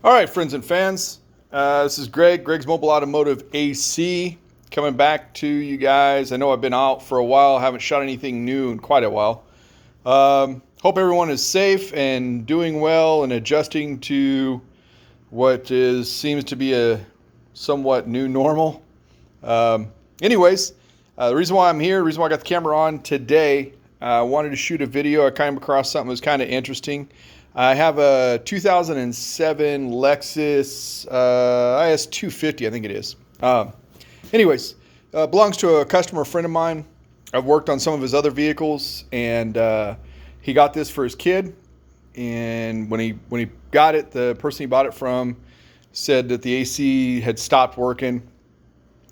All right, friends and fans, this is Greg's Mobile Automotive AC, coming back to you guys. I know I've been out for a while, haven't shot anything new in quite a while. Hope everyone is safe and doing well and adjusting to what seems to be a somewhat new normal. Anyways, the reason why I'm here, the reason why I got the camera on today, I wanted to shoot a video. I came across something that was kind of interesting. I have a 2007 Lexus IS250, I think it is. Anyways, belongs to a customer friend of mine. I've worked on some of his other vehicles, and he got this for his kid. And when he got it, the person he bought it from said that the AC had stopped working,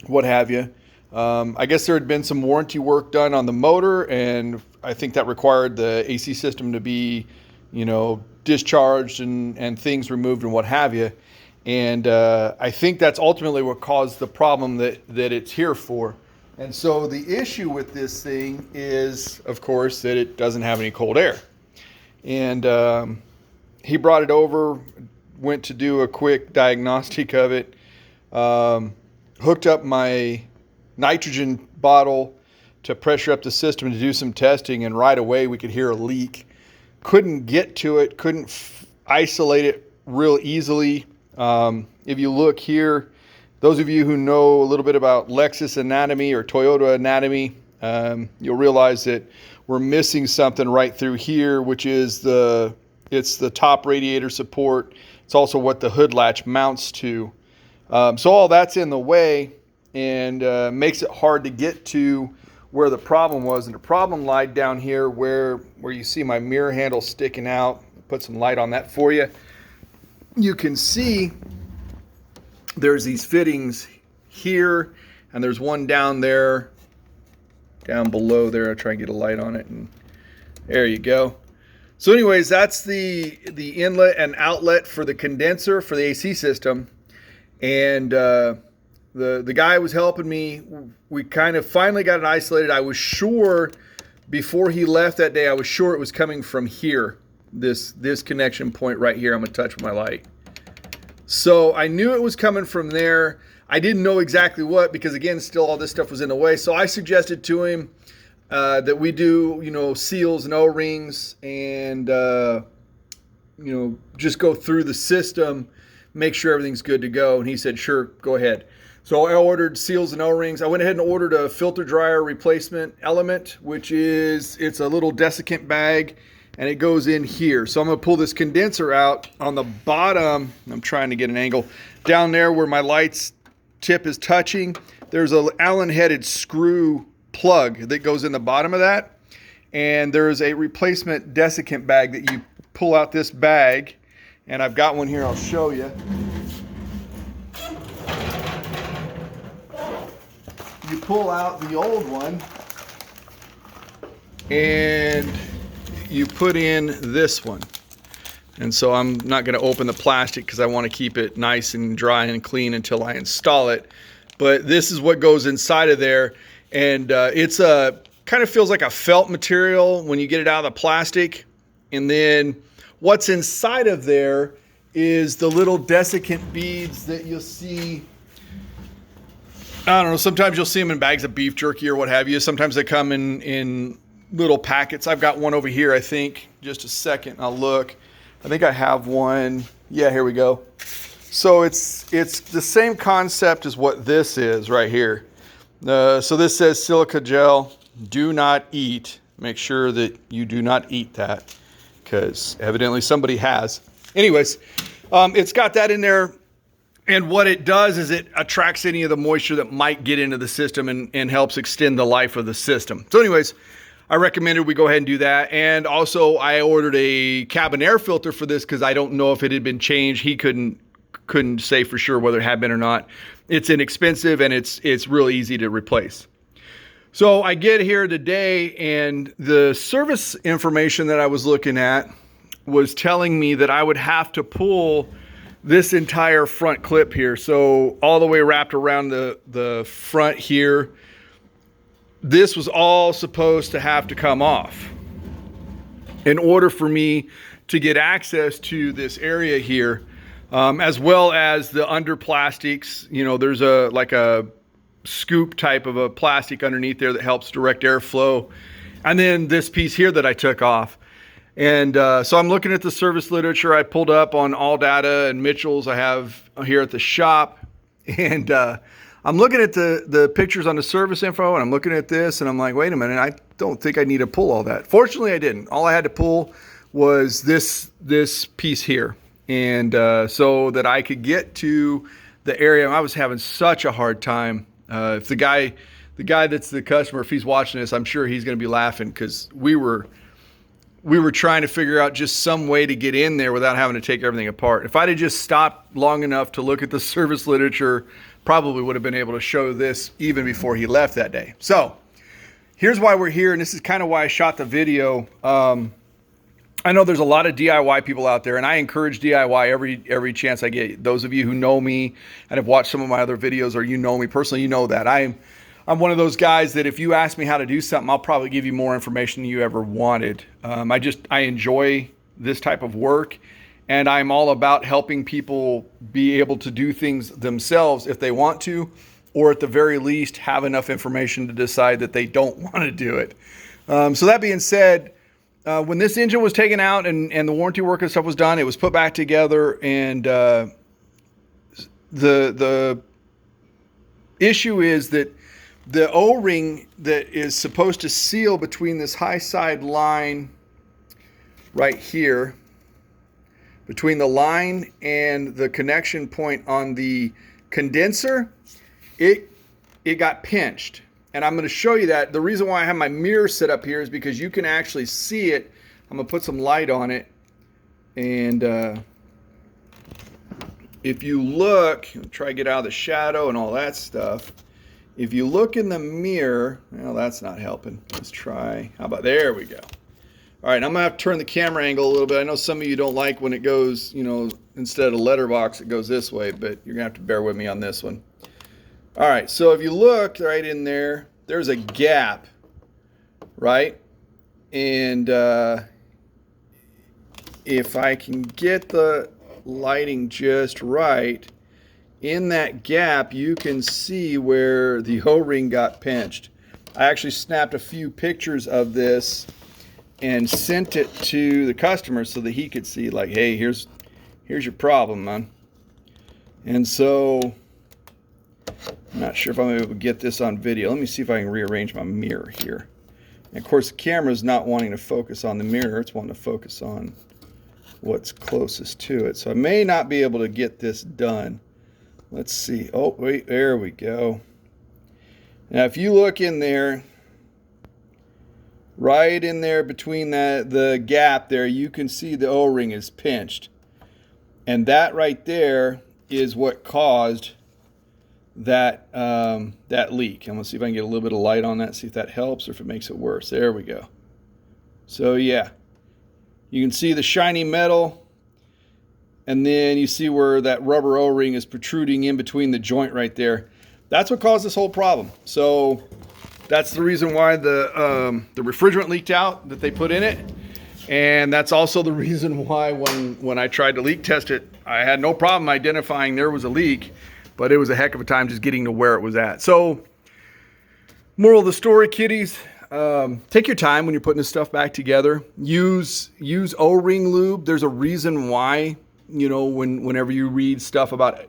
what have you. I guess there had been some warranty work done on the motor, and I think that required the AC system to be, discharged and things removed and what have you. And I think that's ultimately what caused the problem that it's here for. And so the issue with this thing is, of course, that it doesn't have any cold air. And he brought it over, went to do a quick diagnostic of it, hooked up my nitrogen bottle to pressure up the system to do some testing, and right away we could hear a leak. Couldn't get to it, couldn't isolate it real easily. If you look here, those of you who know a little bit about Lexus anatomy or Toyota anatomy, you'll realize that we're missing something right through here, which is it's the top radiator support. It's also what the hood latch mounts to. So all that's in the way, and makes it hard to get to where the problem was. And the problem lied down here where you see my mirror handle sticking out. Put some light on that for you. You can see there's these fittings here, and there's one down there, down below there. I'll try and get a light on it, and there you go. So anyways, that's the inlet and outlet for the condenser for the AC system. And the guy who was helping me, we kind of finally got it isolated. I was sure before he left that day, I was sure it was coming from here, this connection point right here. I'm gonna touch with my light. So I knew it was coming from there. I didn't know exactly what, because again, still all this stuff was in the way. So I suggested to him that we do, seals and O-rings, and just go through the system, make sure everything's good to go. And he said, sure, go ahead. So I ordered seals and O-rings. I went ahead and ordered a filter dryer replacement element, which it's a little desiccant bag, and it goes in here. So I'm gonna pull this condenser out on the bottom. I'm trying to get an angle. Down there where my light's tip is touching, there's a Allen-headed screw plug that goes in the bottom of that. And there's a replacement desiccant bag that you pull out this bag. And I've got one here, I'll show you. You pull out the old one, and you put in this one. And so I'm not going to open the plastic because I want to keep it nice and dry and clean until I install it. But this is what goes inside of there. And it's kind of feels like a felt material when you get it out of the plastic. And then what's inside of there is the little desiccant beads that you'll see. I don't know, sometimes you'll see them in bags of beef jerky or what have you. Sometimes they come in little packets. I've got one over here, I think. Just a second, I'll look. I think I have one. Yeah, here we go. So it's the same concept as what this is right here. So this says silica gel, do not eat. Make sure that you do not eat that, because evidently somebody has. Anyways, it's got that in there. And what it does is it attracts any of the moisture that might get into the system and helps extend the life of the system. So anyways, I recommended we go ahead and do that. And also I ordered a cabin air filter for this because I don't know if it had been changed. He couldn't say for sure whether it had been or not. It's inexpensive, and it's real easy to replace. So I get here today, and the service information that I was looking at was telling me that I would have to pull this entire front clip here. So all the way wrapped around the front here. This was all supposed to have to come off in order for me to get access to this area here. as well as the under plastics. You know, there's like a scoop type of a plastic underneath there that helps direct airflow. And then this piece here that I took off. And so I'm looking at the service literature I pulled up on All Data and Mitchell's I have here at the shop. And I'm looking at the pictures on the service info, and I'm looking at this, and I'm like, wait a minute, I don't think I need to pull all that. Fortunately, I didn't. All I had to pull was this piece here. And so that I could get to the area. I was having such a hard time. If the guy that's the customer, if he's watching this, I'm sure he's going to be laughing, because we were trying to figure out just some way to get in there without having to take everything apart. If I'd have just stopped long enough to look at the service literature, probably would have been able to show this even before he left that day. So here's why we're here, and this is kind of why I shot the video. I know there's a lot of DIY people out there, and I encourage DIY every chance I get. Those of you who know me and have watched some of my other videos, or you know me personally, you know that I'm one of those guys that if you ask me how to do something, I'll probably give you more information than you ever wanted. I enjoy this type of work, and I'm all about helping people be able to do things themselves if they want to, or at the very least have enough information to decide that they don't want to do it. So that being said, when this engine was taken out and the warranty work and stuff was done, it was put back together, and the issue is that the O-ring that is supposed to seal between this high side line right here, between the line and the connection point on the condenser, it got pinched. And I'm going to show you that. The reason why I have my mirror set up here is because you can actually see it. I'm going to put some light on it. And if you look, try to get out of the shadow and all that stuff. If you look in the mirror, well, that's not helping. Let's try. How about, there we go. All right, I'm gonna have to turn the camera angle a little bit. I know some of you don't like when it goes, you know, instead of letterbox, it goes this way, but you're gonna have to bear with me on this one. All right, so if you look right in there, there's a gap, right? And if I can get the lighting just right, in that gap, you can see where the O-ring got pinched. I actually snapped a few pictures of this and sent it to the customer so that he could see, like, hey, here's your problem, man. And so I'm not sure if I'm able to get this on video. Let me see if I can rearrange my mirror here. And of course, the camera's not wanting to focus on the mirror. It's wanting to focus on what's closest to it. So I may not be able to get this done. Let's see. Oh, wait, there we go. Now, if you look in there, right in there between the gap there, you can see the O-ring is pinched. And that right there is what caused that, that leak. I'm going to see if I can get a little bit of light on that, see if that helps or if it makes it worse. There we go. So, yeah. You can see the shiny metal. And then you see where that rubber O-ring is protruding in between the joint right there. That's what caused this whole problem. So that's the reason why the refrigerant leaked out that they put in it. And that's also the reason why when I tried to leak test it, I had no problem identifying there was a leak, but it was a heck of a time just getting to where it was at. So moral of the story, kiddies, take your time when you're putting this stuff back together. Use O-ring lube. There's a reason why. You know, whenever you read stuff about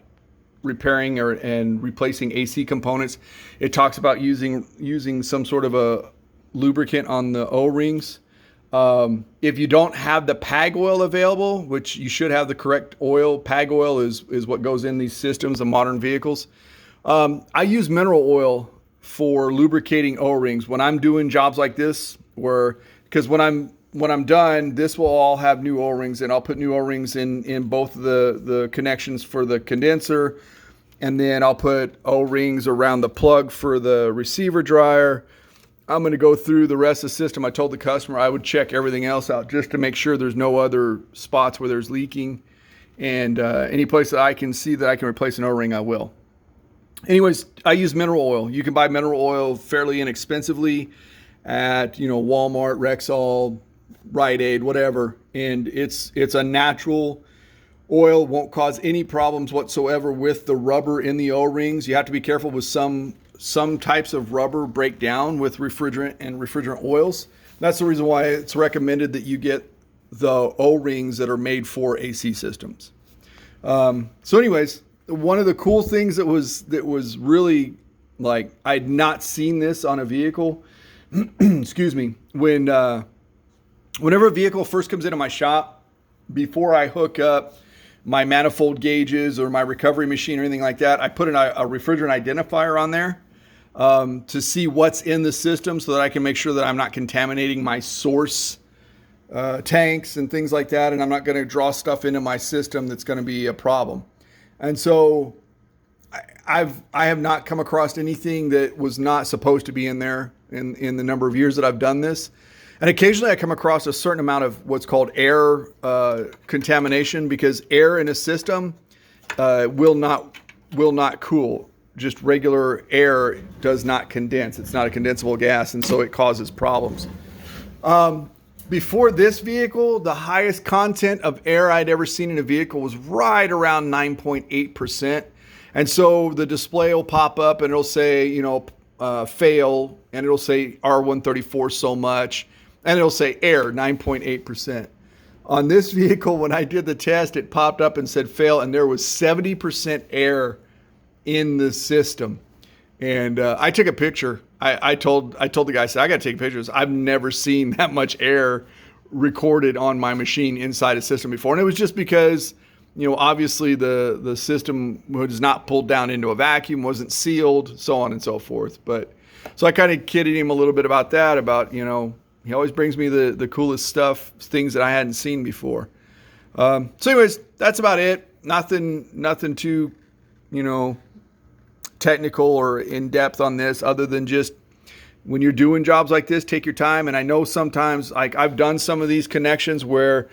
repairing and replacing AC components, it talks about using some sort of a lubricant on the O-rings. If you don't have the PAG oil available, which you should have the correct oil, PAG oil is what goes in these systems of modern vehicles. I use mineral oil for lubricating O-rings when I'm doing jobs like this, because when I'm done, this will all have new O-rings, and I'll put new O-rings in both the connections for the condenser, and then I'll put O-rings around the plug for the receiver dryer. I'm going to go through the rest of the system. I told the customer I would check everything else out just to make sure there's no other spots where there's leaking, and any place that I can see that I can replace an O-ring, I will. Anyways, I use mineral oil. You can buy mineral oil fairly inexpensively at, you know, Walmart, Rexall, Rite Aid, whatever, and it's a natural oil, won't cause any problems whatsoever with the rubber in the O-rings. You have to be careful with some types of rubber break down with refrigerant and refrigerant oils. That's the reason why it's recommended that you get the O-rings that are made for AC systems. So anyways, one of the cool things that was really like, I'd not seen this on a vehicle. Excuse me. Whenever a vehicle first comes into my shop, before I hook up my manifold gauges or my recovery machine or anything like that, I put a refrigerant identifier on there to see what's in the system so that I can make sure that I'm not contaminating my source tanks and things like that, and I'm not going to draw stuff into my system that's going to be a problem. And so I have not come across anything that was not supposed to be in there in the number of years that I've done this. And occasionally I come across a certain amount of what's called air contamination, because air in a system will not cool. Just regular air does not condense. It's not a condensable gas, and so it causes problems. Before this vehicle, the highest content of air I'd ever seen in a vehicle was right around 9.8%. And so the display will pop up and it'll say, fail, and it'll say R134 so much, and it'll say air 9.8%. On this vehicle, when I did the test, it popped up and said fail, and there was 70% air in the system. And I took a picture. I told the guy, I said, I got to take pictures. I've never seen that much air recorded on my machine inside a system before. And it was just because, obviously the system was not pulled down into a vacuum, wasn't sealed, so on and so forth. But so I kind of kidded him a little bit about that, he always brings me the coolest stuff, things that I hadn't seen before. So anyways, that's about it. Nothing too, technical or in depth on this, other than just when you're doing jobs like this, take your time. And I know sometimes, like, I've done some of these connections where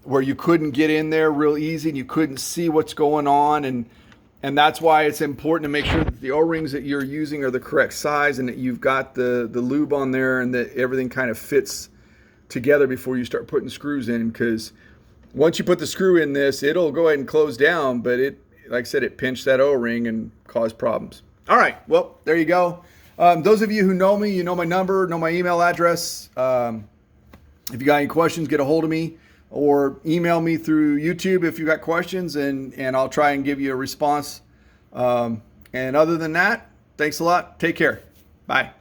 you couldn't get in there real easy and you couldn't see what's going on. And that's why it's important to make sure that the O-rings that you're using are the correct size, and that you've got the lube on there, and that everything kind of fits together before you start putting screws in. Because once you put the screw in this, it'll go ahead and close down, but like I said, it pinched that O-ring and caused problems. All right, well, there you go. Those of you who know me, you know my number, know my email address. If you got any questions, get a hold of me, or email me through YouTube if you got questions, and I'll try and give you a response. And other than that, thanks a lot. Take care. Bye.